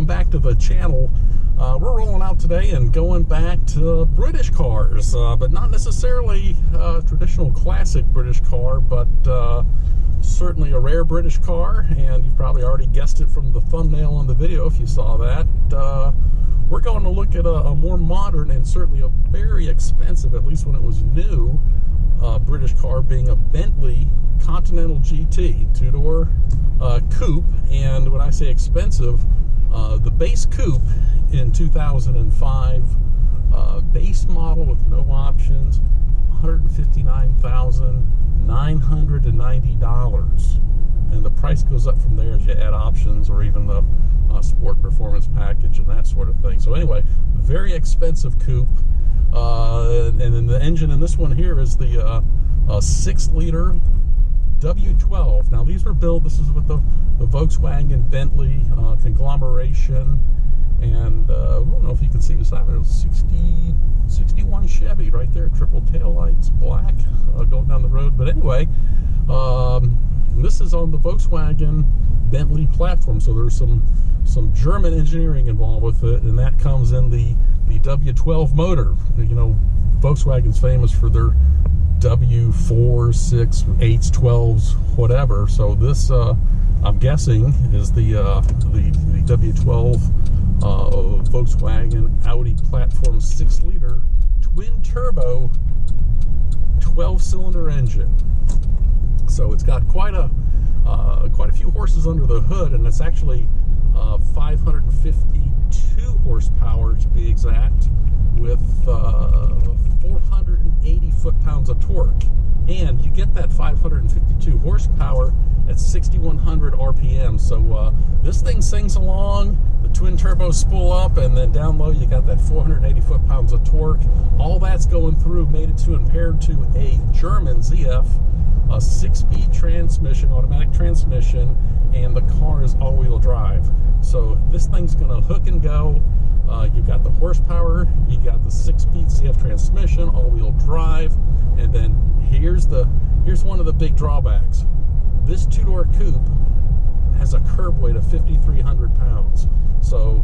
welcome back to the channel. We're rolling out today and going back to British cars, but not necessarily a traditional classic British car, but certainly a rare British car, and you've probably already guessed it from the thumbnail on the video if you saw that. We're going to look at a more modern and certainly a very expensive, at least when it was new, British car, being a Bentley Continental GT, two-door coupe. And when I say expensive, the base coupe in 2005, base model with no options, $159,990, and the price goes up from there as you add options or even the sport performance package and that sort of thing. So anyway, very expensive coupe, and then the engine in this one here is the 6-liter W12. Now these were built, this is with the Volkswagen Bentley conglomeration, and I don't know if you can see beside it, it was 61 Chevy right there, triple tail lights, black, going down the road. But anyway, this is on the Volkswagen Bentley platform, so there's some German engineering involved with it, and that comes in the W12 motor. You know, Volkswagen's famous for their W4, 6, 8s, 12s, whatever. So this, I'm guessing, is the W12 Volkswagen Audi platform 6-liter twin-turbo 12-cylinder engine. So it's got quite a few horses under the hood, and it's actually 552 horsepower to be exact, with 480 foot-pounds of torque. And you get that 552 horsepower at 6,100 RPM. So this thing sings along, the twin turbos spool up, and then down low you got that 480 foot-pounds of torque. All that's going through, made it to and paired to a German ZF, a 6-speed transmission, automatic transmission, and the car is all-wheel drive. So this thing's gonna hook and go. You've got the horsepower, you got the 6-speed ZF transmission, all-wheel drive, and then here's one of the big drawbacks. This two-door coupe has a curb weight of 5,300 pounds. So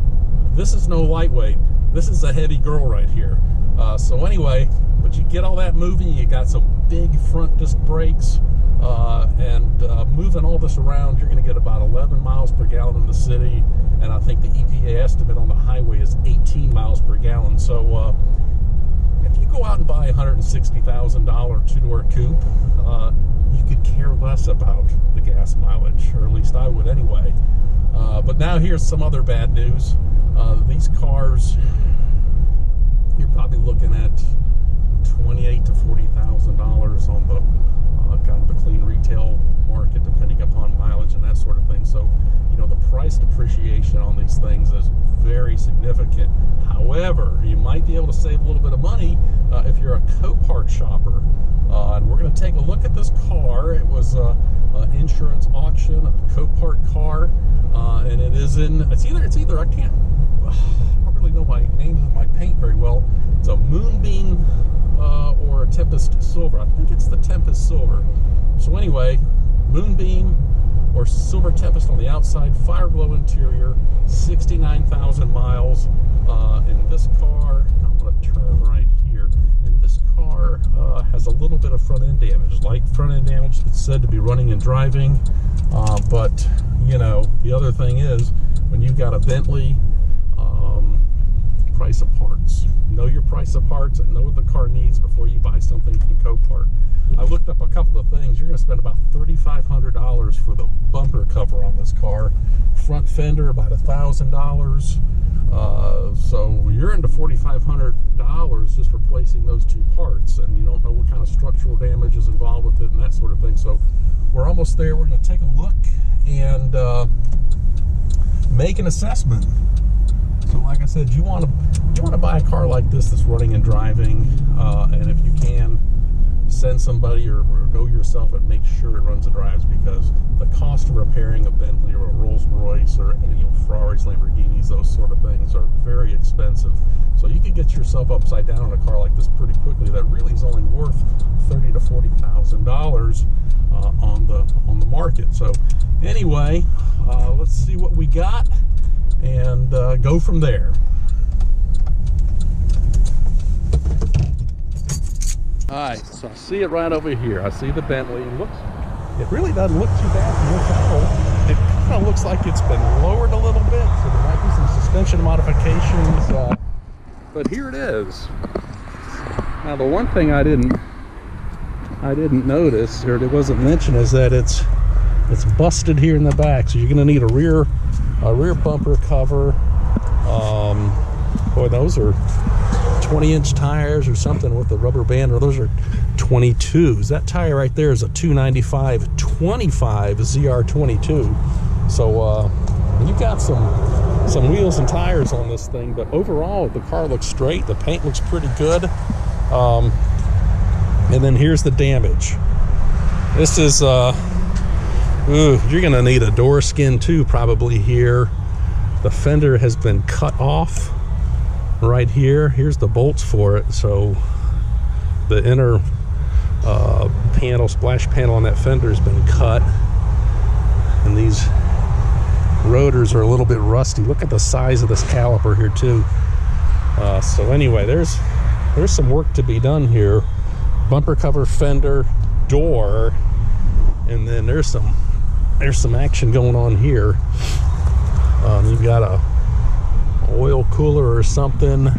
this is no lightweight. This is a heavy girl right here. So anyway, but you get all that moving, you got some big front disc brakes, and moving all this around, you're going to get about 11 miles per gallon in the city, and I think the EPA estimate on the highway is 18 miles per gallon. So if you go out and buy a $160,000 two-door coupe, you could care less about the gas mileage, or at least I would anyway. But now here's some other bad news. These cars, you're probably looking at $28,000 to $40,000 on the kind of the clean retail market, depending upon mileage and that sort of thing. So, you know, the price depreciation on these things is very significant. However, you might be able to save a little bit of money if you're a Copart shopper. And we're going to take a look at this car. It was an insurance auction, a Copart car, and it is in, it's either I don't really know my names of my paint very well. It's a Moonbeam or a Tempest Silver. I think it's the Tempest Silver. So anyway, Moonbeam or Silver Tempest on the outside, Fireglow interior, 69,000 miles. In this car, I'm going to turn right here, and this car has a little bit of front end damage, light front end damage. It's said to be running and driving, but you know, the other thing is, when you've got a Bentley, price of parts. Know your price of parts and know what the car needs before you buy something from Copart. I looked up a couple of things. You're going to spend about $3,500 for the bumper cover on this car. Front fender, about $1,000. So you're into $4,500 just replacing those two parts, and you don't know what kind of structural damage is involved with it and that sort of thing. So we're almost there. We're going to take a look and make an assessment. So like I said, you want to buy a car like this that's running and driving, and if you can, send somebody or go yourself and make sure it runs and drives, because the cost of repairing a Bentley or a Rolls Royce or any, Ferraris, Lamborghinis, those sort of things are very expensive. So you could get yourself upside down on a car like this pretty quickly that really is only worth $30,000 to $40,000 on the market. So anyway, let's see what we got. and go from there. All right, so I see it right over here. I see the Bentley. It really doesn't look too bad from this angle. It kind of looks like it's been lowered a little bit, so there might be some suspension modifications. But here it is. Now, the one thing I didn't notice, or it wasn't mentioned, is that it's busted here in the back. So you're going to need a rear bumper cover. Boy, those are 20-inch tires or something with a rubber band, or those are 22s. That tire right there is a 295/25 ZR22. So you've got some wheels and tires on this thing, but overall the car looks straight. The paint looks pretty good. And then here's the damage. This is you're gonna need a door skin too, probably here. The fender has been cut off right here. Here's the bolts for it. So the inner splash panel on that fender has been cut, and these rotors are a little bit rusty. Look at the size of this caliper here too. So anyway, there's some work to be done here. Bumper cover, fender, door, and then there's some action going on here. You've got a oil cooler or something,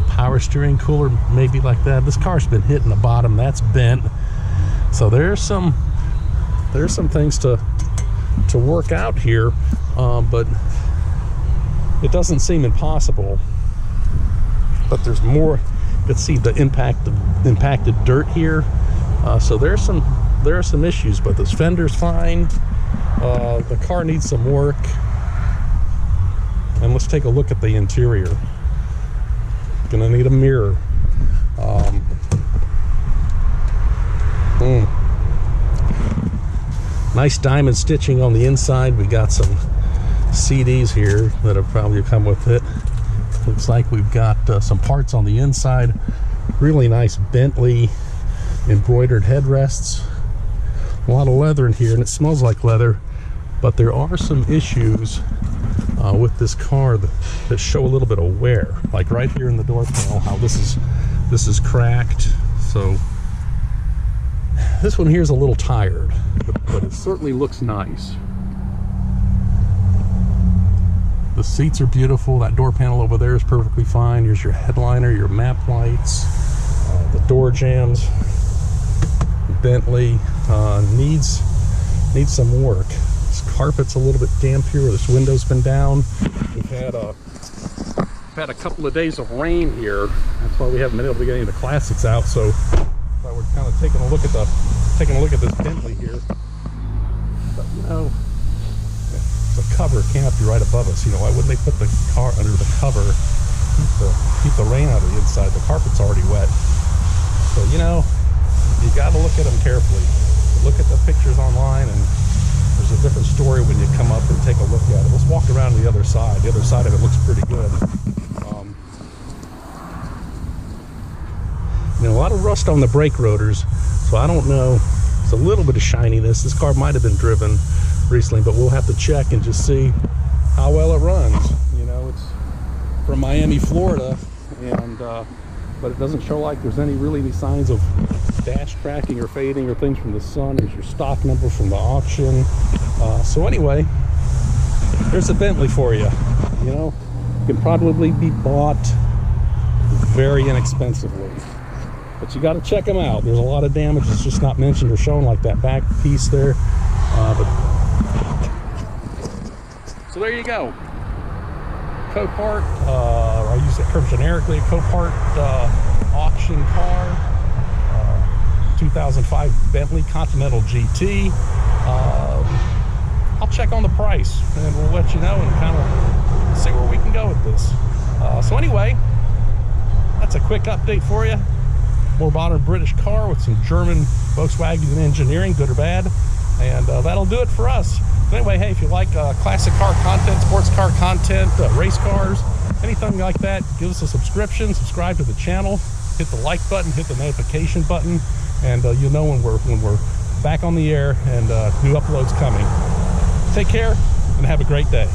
power steering cooler, maybe like that. This car's been hitting the bottom. That's bent. So there's some things to work out here, but it doesn't seem impossible. But there's more. You can see the impacted dirt here. So there are some issues, but this fender's fine. The car needs some work. And let's take a look at the interior. Gonna need a mirror. Nice diamond stitching on the inside. We got some CDs here that have probably come with it. Looks like we've got some parts on the inside. Really nice Bentley embroidered headrests. A lot of leather in here, and it smells like leather. But there are some issues with this car that show a little bit of wear, like right here in the door panel, how this is cracked. So this one here is a little tired, but it certainly looks nice. The seats are beautiful. That door panel over there is perfectly fine. Here's your headliner, your map lights, the door jambs. Bentley needs some work. Carpet's a little bit damp here. This window's been down. We've had a couple of days of rain here. That's why we haven't been able to get any of the classics out. So we're kind of taking a look at this Bentley here. But you know, the cover canopy right above us. You know, why wouldn't they put the car under the cover? Keep the rain out of the inside. The carpet's already wet. So you know, you got to look at them carefully. Look at the pictures online, and there's a different story when you come up and take a look at it. Let's walk around to the other side. The other side of it looks pretty good. You know, a lot of rust on the brake rotors, so I don't know. It's a little bit of shininess. This car might have been driven recently, but we'll have to check and just see how well it runs. You know, it's from Miami, Florida, and but it doesn't show like there's any signs of dash cracking or fading or things from the sun. There's your stock number from the auction. So anyway, there's a Bentley for you. You know, it can probably be bought very inexpensively, but you got to check them out. There's a lot of damage that's just not mentioned or shown, like that back piece there. So there you go. Copart, I use that term generically, a Copart auction car. 2005 Bentley Continental GT. I'll check on the price and we'll let you know and kind of see where we can go with this. So anyway, that's a quick update for you. More modern British car with some German Volkswagen engineering, good or bad. And that'll do it for us. But anyway, hey, if you like classic car content, sports car content, race cars, anything like that, give us a subscription, subscribe to the channel, hit the like button, hit the notification button, and you'll know when we're back on the air and new uploads coming. Take care and have a great day.